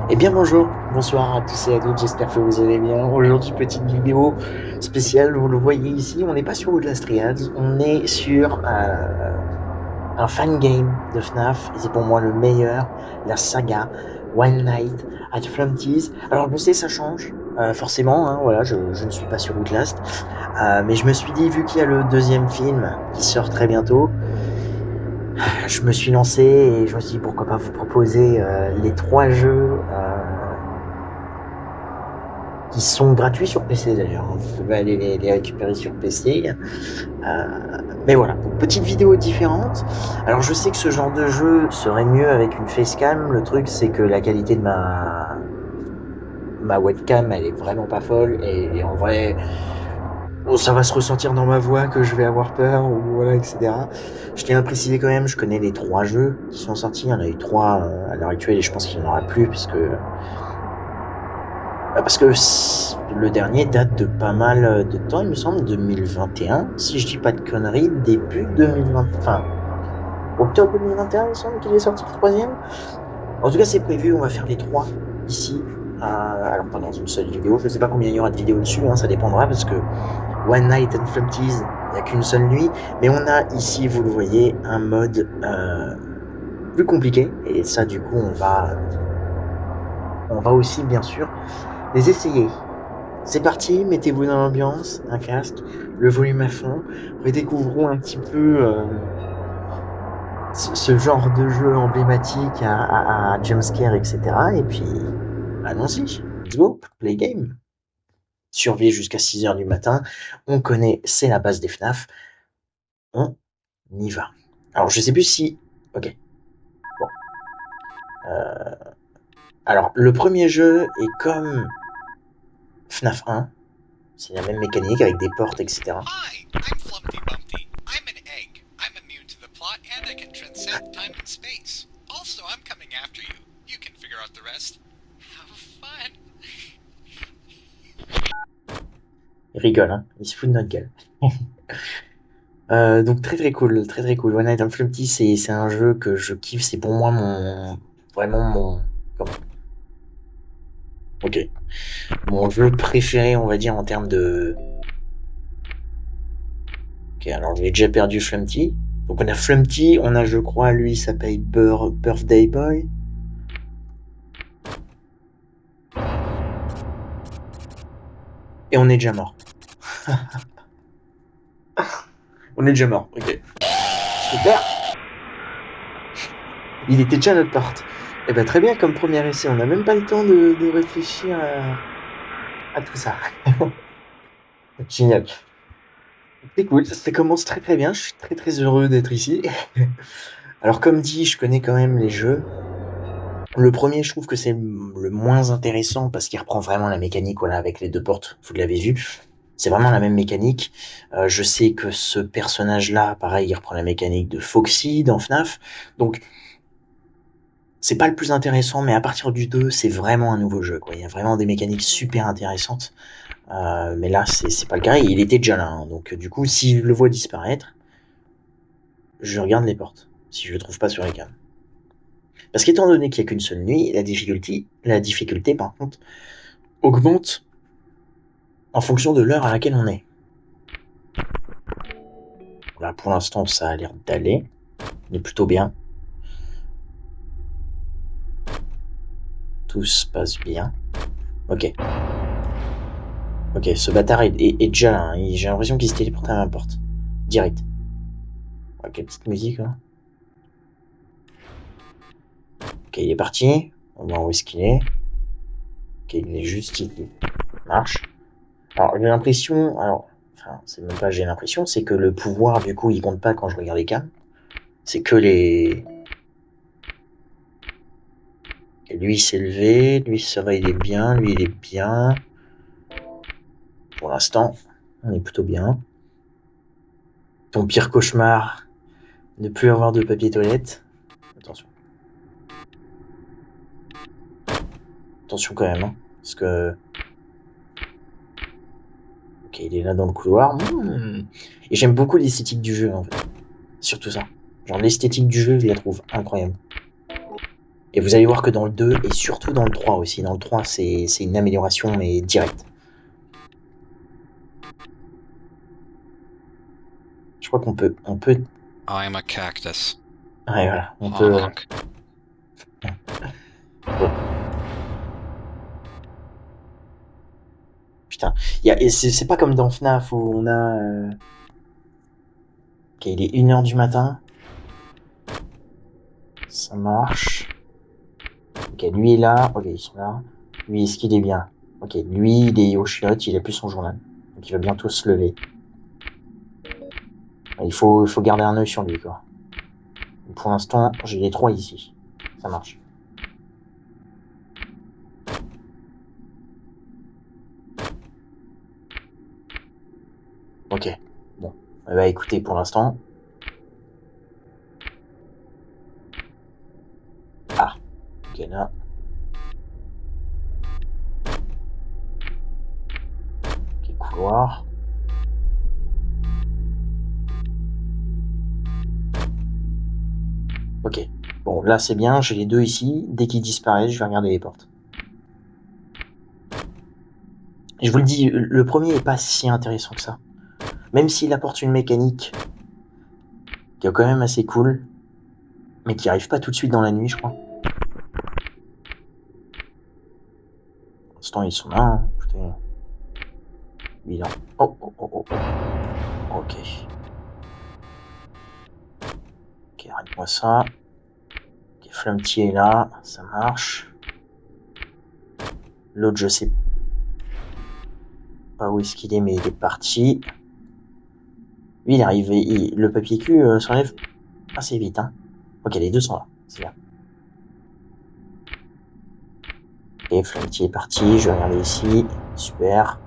Eh bien bonjour, bonsoir à tous et à toutes, j'espère que vous allez bien. Aujourd'hui, petite vidéo spéciale, vous le voyez ici, on n'est pas sur Outlast Triads, on est sur un fan game de FNAF, et c'est pour moi le meilleur, la saga One Night at Flumpty's. Alors je sais, ça change, forcément, hein, voilà, je ne suis pas sur Outlast, mais je me suis dit, vu qu'il y a le deuxième film qui sort très bientôt, je me suis lancé et je me suis dit pourquoi pas vous proposer les trois jeux qui sont gratuits sur PC d'ailleurs. Vous pouvez aller les récupérer sur PC. Euh, mais voilà, donc petite vidéo différente. Alors je sais que ce genre de jeu serait mieux avec une facecam. Le truc c'est que la qualité de ma webcam elle est vraiment pas folle et en vrai ça va se ressentir dans ma voix que je vais avoir peur ou voilà etc. Je tiens à préciser quand même, je connais les trois jeux qui sont sortis. Il y en a eu trois à l'heure actuelle et je pense qu'il n'y en aura plus parce que le dernier date de pas mal de temps, il me semble, 2021, si je dis pas de conneries, début 2020, enfin, octobre 2021, il me semble qu'il est sorti le troisième. En tout cas, c'est prévu, on va faire les trois ici, alors pas dans une seule vidéo, je sais pas combien il y aura de vidéos dessus, hein, ça dépendra, parce que One Night at Flumpty's, il n'y a qu'une seule nuit, mais on a ici, vous le voyez, un mode plus compliqué, et ça, du coup, on va aussi, bien sûr, les essayer. C'est parti, mettez-vous dans l'ambiance, un casque, le volume à fond, redécouvrons un petit peu ce genre de jeu emblématique à jumpscare, etc. Et puis, allons-y, let's go, play game. Survie jusqu'à 6 heures du matin, on connaît, c'est la base des FNAF, on y va. Alors, je sais plus si... Ok, bon. Euh, alors, le premier jeu est comme FNAF 1, c'est la même mécanique avec des portes, etc. Hi, I'm Flumpty Bumpty. I'm an egg. I'm immune to the plot and I can transcend time and space. Also, I'm coming after you. You can figure out the rest. Have fun. Il rigole, hein, il se fout de notre gueule. Donc très très cool, très très cool. One Night at Flumpty, c'est un jeu que je kiffe, c'est pour moi vraiment mon, comment, ok, mon jeu préféré, on va dire en termes de, ok, alors j'ai déjà perdu Flumpty. Donc on a Flumpty, on a je crois lui il s'appelle Birthday Boy. Et on est déjà mort. On est déjà mort, ok. Super. Il était déjà à notre porte. Eh ben très bien comme premier essai, on n'a même pas le temps de réfléchir à tout ça. Génial. Écoute, ça commence très très bien, je suis très très heureux d'être ici. Alors comme dit, je connais quand même les jeux. Le premier, je trouve que c'est le moins intéressant parce qu'il reprend vraiment la mécanique, voilà, avec les deux portes, vous l'avez vu. C'est vraiment la même mécanique. Je sais que ce personnage-là, pareil, il reprend la mécanique de Foxy dans FNAF. Donc, c'est pas le plus intéressant, mais à partir du 2, c'est vraiment un nouveau jeu, quoi. Il y a vraiment des mécaniques super intéressantes. Mais là, c'est pas le cas. Il était déjà là, hein. Donc, du coup, si je le vois disparaître, je regarde les portes. Si je le trouve pas sur les cam. Parce qu'étant donné qu'il n'y a qu'une seule nuit, la difficulté, par contre, augmente en fonction de l'heure à laquelle on est. Là, pour l'instant, ça a l'air d'aller. On est plutôt bien. Tout se passe bien. Ok. Ok, ce bâtard est déjà là, hein. J'ai l'impression qu'il se téléporte à ma porte. Direct. Ok, petite musique, là. Ok, il est parti. On va voir où est-ce qu'il est. Ok, il est juste ici. Marche. Alors, j'ai l'impression... Alors, enfin, c'est même pas j'ai l'impression, c'est que le pouvoir, du coup, il compte pas quand je regarde les cams. C'est que les... Et lui, il s'est levé. Lui, ça va, il est bien. Lui, il est bien. Pour l'instant, on est plutôt bien. Ton pire cauchemar, ne plus avoir de papier toilette. Attention. Attention quand même, hein, parce que... Ok, il est là dans le couloir. Et j'aime beaucoup l'esthétique du jeu, en fait. Surtout ça. Genre, l'esthétique du jeu, je la trouve incroyable. Et vous allez voir que dans le 2, et surtout dans le 3 aussi, dans le 3, c'est une amélioration, mais directe. Je crois qu'on peut... I'm a cactus. Ouais, voilà, on peut... Honk. Bon. Putain, et c'est pas comme dans FNAF où on a... Ok, il est 1h du matin. Ça marche. Ok, lui est là. Ok, ils sont là. Lui, est-ce qu'il est bien? Ok, lui, il est au chiottes, il a plus son journal. Donc il va bientôt se lever. Il faut garder un œil sur lui, quoi. Pour l'instant, j'ai les 3 ici. Ça marche. Ok. Bon. Bah écoutez, pour l'instant... Ah. Ok, là. Ok, couloir. Ok. Bon, là c'est bien, j'ai les 2 ici. Dès qu'ils disparaissent, je vais regarder les portes. Et je vous le dis, le premier est pas si intéressant que ça. Même s'il apporte une mécanique qui est quand même assez cool, mais qui arrive pas tout de suite dans la nuit, je crois. Pour l'instant, ils sont là, hein. Écoutez. Lui, là. Oh. Ok. Ok, arrête-moi ça. Ok, Flumpty est là, ça marche. L'autre, je sais pas où est-ce qu'il est, mais il est parti. Lui, il est arrivé. Le papier cul s'enlève assez vite, hein. Ok, les 2 sont là, c'est bien. Ok, Flumpty est parti, je vais regarder ici. Super.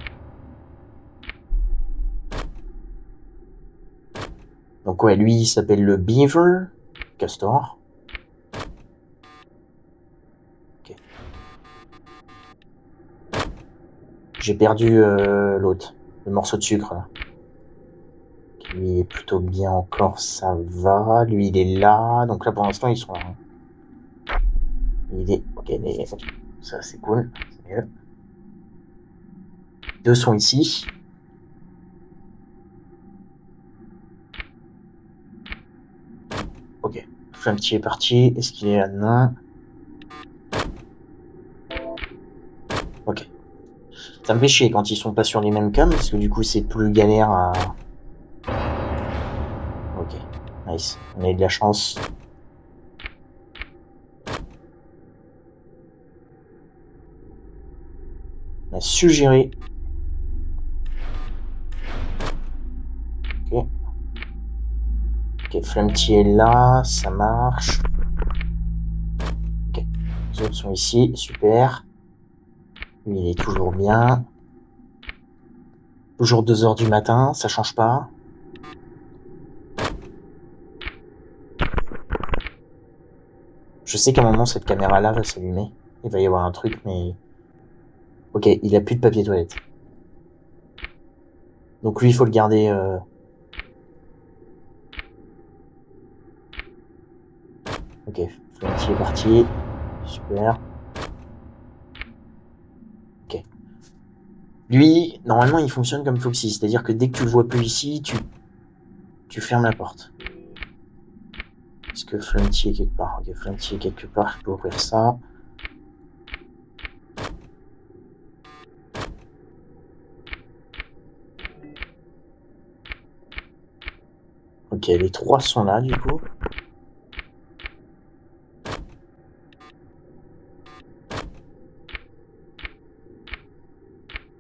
Donc ouais, lui, il s'appelle le Beaver Castor. Ok. J'ai perdu l'autre, le morceau de sucre, là. Okay, lui, il est plutôt bien encore, ça va. Lui, il est là. Donc là, pour l'instant, ils sont là. Il est... Ok, ça, c'est cool. C'est mieux. 2 sont ici. Ok. Flumpty est parti. Est-ce qu'il est là? Non. Ok. Ça me fait chier quand ils sont pas sur les mêmes cams, parce que du coup, c'est plus galère à... Ok. Nice. On a eu de la chance. On a suggéré. Ok. Ok, Flumpty est là, ça marche. Ok. Les autres sont ici, super. Lui, il est toujours bien. Toujours 2h du matin, ça change pas. Je sais qu'à un moment, cette caméra-là va s'allumer. Il va y avoir un truc, mais... Ok, il a plus de papier toilette. Donc lui, il faut le garder... Ok, Flumpty est parti. Super. Ok. Lui, normalement, il fonctionne comme Foxy. C'est-à-dire que dès que tu le vois plus ici, tu fermes la porte. Est-ce que Flumpty est quelque part? Ok, Flumpty est quelque part, je peux ouvrir ça. Ok, les 3 sont là, du coup.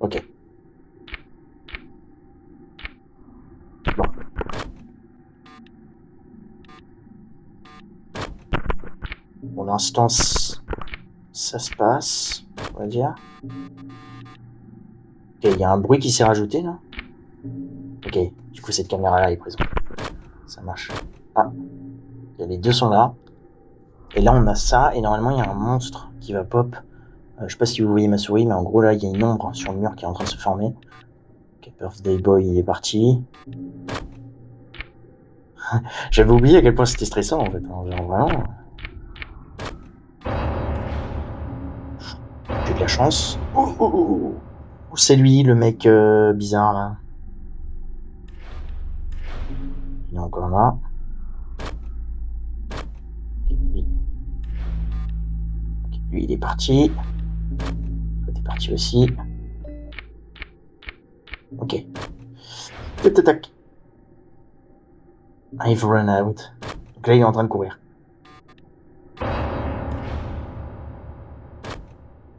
Ok. Bon. Pour l'instant, ça se passe, on va dire. Ok, il y a un bruit qui s'est rajouté, là. Ok, du coup, cette caméra-là est présente. Ça marche. Ah, les 2 sont là. Et là, on a ça, et normalement, il y a un monstre qui va pop. Je sais pas si vous voyez ma souris, mais en gros, là, il y a une ombre sur le mur qui est en train de se former. Ok, Birthday Boy, il est parti. J'avais oublié à quel point c'était stressant, en fait. Genre, vraiment. de la chance. C'est lui, le mec bizarre, là. Il est encore là. Lui, il est parti. Toi, t'es parti aussi. Ok. Tac. I've run out. Donc là, il est en train de courir.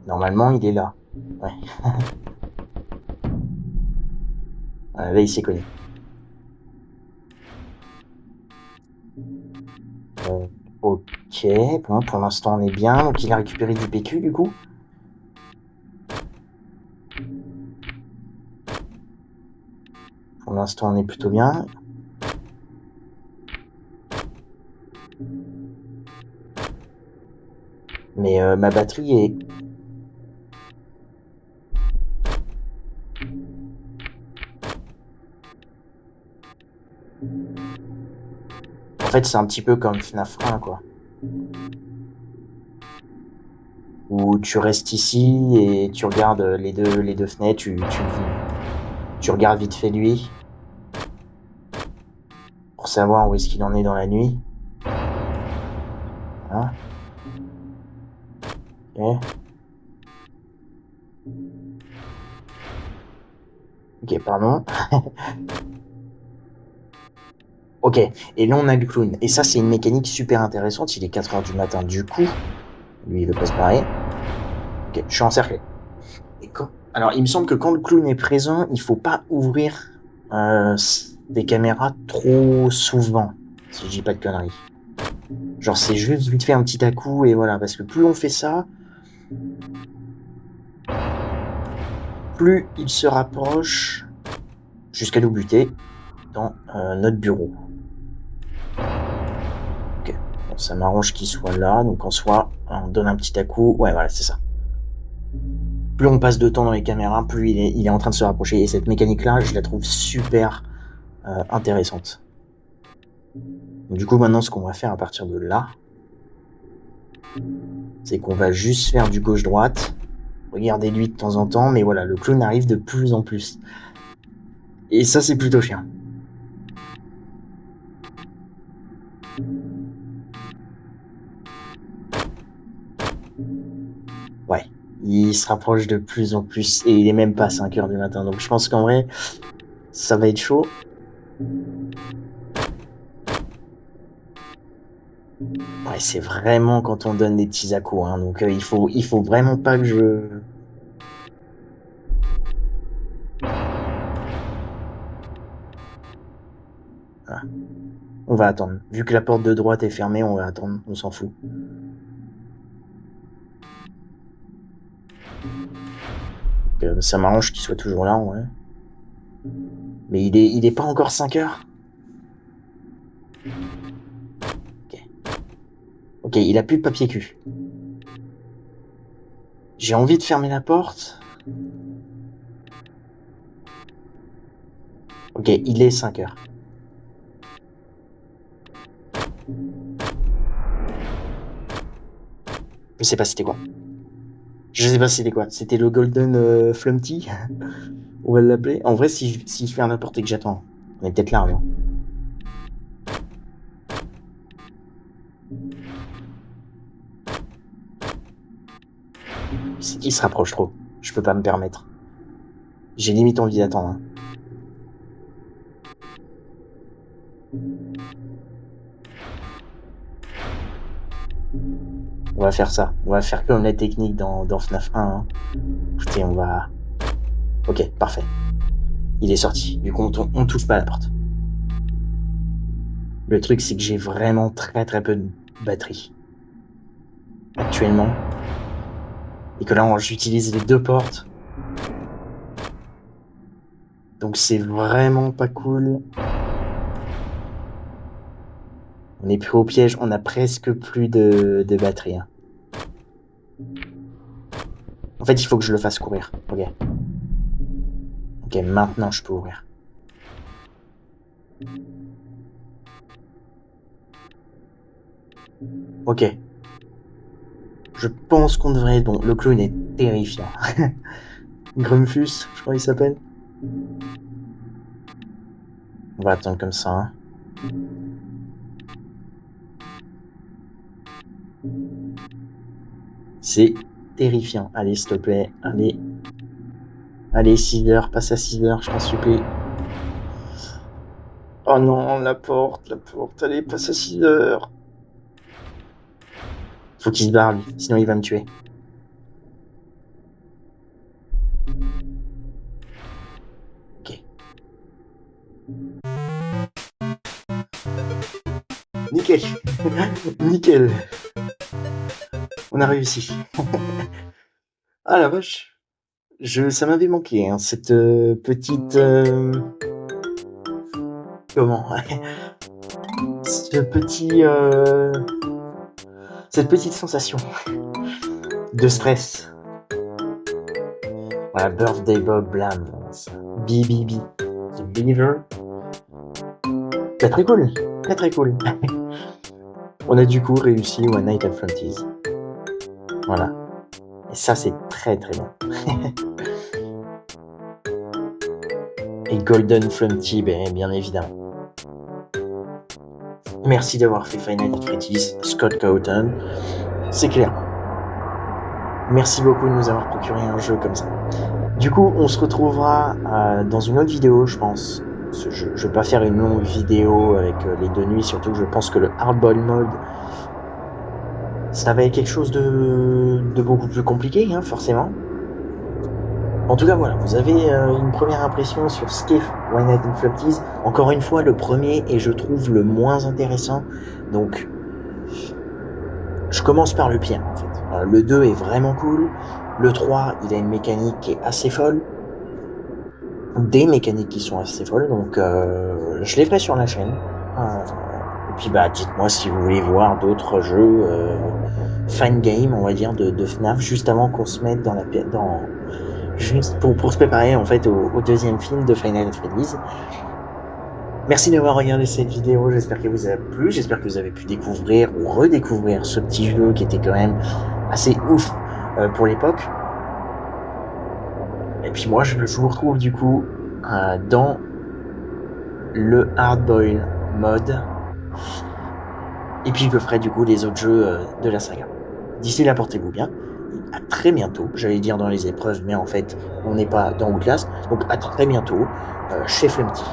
Normalement, il est là. Ouais. Voilà, là, il s'est connu. Ok, bon, pour l'instant, on est bien. Donc, il a récupéré du PQ, du coup. Pour l'instant, on est plutôt bien. Mais ma batterie est... En fait, c'est un petit peu comme FNAF 1, quoi. Où tu restes ici et tu regardes les deux fenêtres, tu regardes vite fait lui. Pour savoir où est-ce qu'il en est dans la nuit. Voilà. Ok. Ok, pardon. Ok, et là on a le clown. Et ça, c'est une mécanique super intéressante. Il est 4h du matin, du coup. Lui, il veut pas se barrer. Ok, je suis encerclé. Alors, il me semble que quand le clown est présent, il faut pas ouvrir des caméras trop souvent. Si je dis pas de conneries. Genre, c'est juste vite fait un petit à-coup et voilà. Parce que plus on fait ça, plus il se rapproche jusqu'à nous buter dans notre bureau. Ok, bon, ça m'arrange qu'il soit là, donc en soi, on donne un petit à-coup. Ouais, voilà, c'est ça. Plus on passe de temps dans les caméras, plus il est en train de se rapprocher. Et cette mécanique-là, je la trouve super intéressante. Donc, du coup, maintenant, ce qu'on va faire à partir de là, c'est qu'on va juste faire du gauche-droite. Regardez lui de temps en temps, mais voilà, le clown arrive de plus en plus. Et ça, c'est plutôt chiant. Ouais, il se rapproche de plus en plus, et il est même pas 5h du matin, donc je pense qu'en vrai, ça va être chaud. Ouais, c'est vraiment quand on donne des petits à-coups, hein, donc il faut vraiment pas que je... Voilà. On va attendre. Vu que la porte de droite est fermée, on va attendre, on s'en fout. Ça m'arrange qu'il soit toujours là, ouais. Mais il est pas encore 5h. Ok. Ok, il a plus de papier cul. J'ai envie de fermer la porte. Ok, il est 5h. Je sais pas c'était quoi. Je sais pas c'était quoi. C'était le Golden Flumpty. On va l'appeler. En vrai, si je ferme la porte et que j'attends, on est peut-être large. Hein. Il se rapproche trop. Je peux pas me permettre. J'ai limite envie d'attendre. Hein. On va faire ça. On va faire comme la technique dans FNAF 1. Hein. Écoutez, on va... Ok, parfait. Il est sorti. Du coup, on touche pas à la porte. Le truc, c'est que j'ai vraiment très très peu de batterie. Actuellement. Et que là, j'utilise les deux portes. Donc c'est vraiment pas cool. On est pris au piège, on a presque plus de batterie. Hein. En fait, il faut que je le fasse courir. Ok. Ok, maintenant je peux ouvrir. Ok. Je pense qu'on devrait être bon. Le clown est terrifiant. Grumpus, je crois qu'il s'appelle. On va attendre comme ça. Hein. C'est terrifiant. Allez, s'il te plaît. Allez. Allez, 6 heures. Passe à 6 heures, je t'en supplie. Oh non, la porte. Allez, passe à 6 heures. Faut qu'il se barre, lui. Sinon, il va me tuer. Ok. Nickel. Nickel. On a réussi. Ah la vache. Ça m'avait manqué, hein, cette petite... Comment cette petite sensation de stress. Voilà, Birthday Bob Blam. BBB. The Beaver. Très cool. Très cool. On a du coup réussi One Night at Fronties. Voilà. Et ça, c'est très bon. Et Golden Fronty, bien évidemment. Merci d'avoir fait Five Nights at Freddy's, Scott Cawthon. C'est clair. Merci beaucoup de nous avoir procuré un jeu comme ça. Du coup, on se retrouvera dans une autre vidéo, je pense. Je vais pas faire une longue vidéo avec les 2 nuits, surtout que je pense que le Hardball Mode, ça va être quelque chose de beaucoup plus compliqué, hein, forcément. En tout cas, voilà, vous avez une première impression sur Skiff, One Night at Freddy's. Encore une fois, le premier est, je trouve, le moins intéressant. Donc, je commence par le pire, en fait. Le 2 est vraiment cool. Le 3, il a une mécanique qui est assez folle. Des mécaniques qui sont assez folles. Donc, je les ferai sur la chaîne. Et puis, dites-moi si vous voulez voir d'autres jeux fan game, on va dire, de FNAF, juste avant qu'on se mette juste pour se préparer en fait au deuxième film de Five Nights at Freddy's. Merci d'avoir regardé cette vidéo, j'espère qu'elle vous a plu, j'espère que vous avez pu découvrir ou redécouvrir ce petit jeu qui était quand même assez ouf pour l'époque. Et puis moi je vous retrouve du coup dans le Hardboil Mode. Et puis je ferai du coup les autres jeux de la saga. D'ici là, portez-vous bien. À très bientôt, j'allais dire dans les épreuves, mais en fait, on n'est pas dans Outlast. Donc à très bientôt chez Flumpty.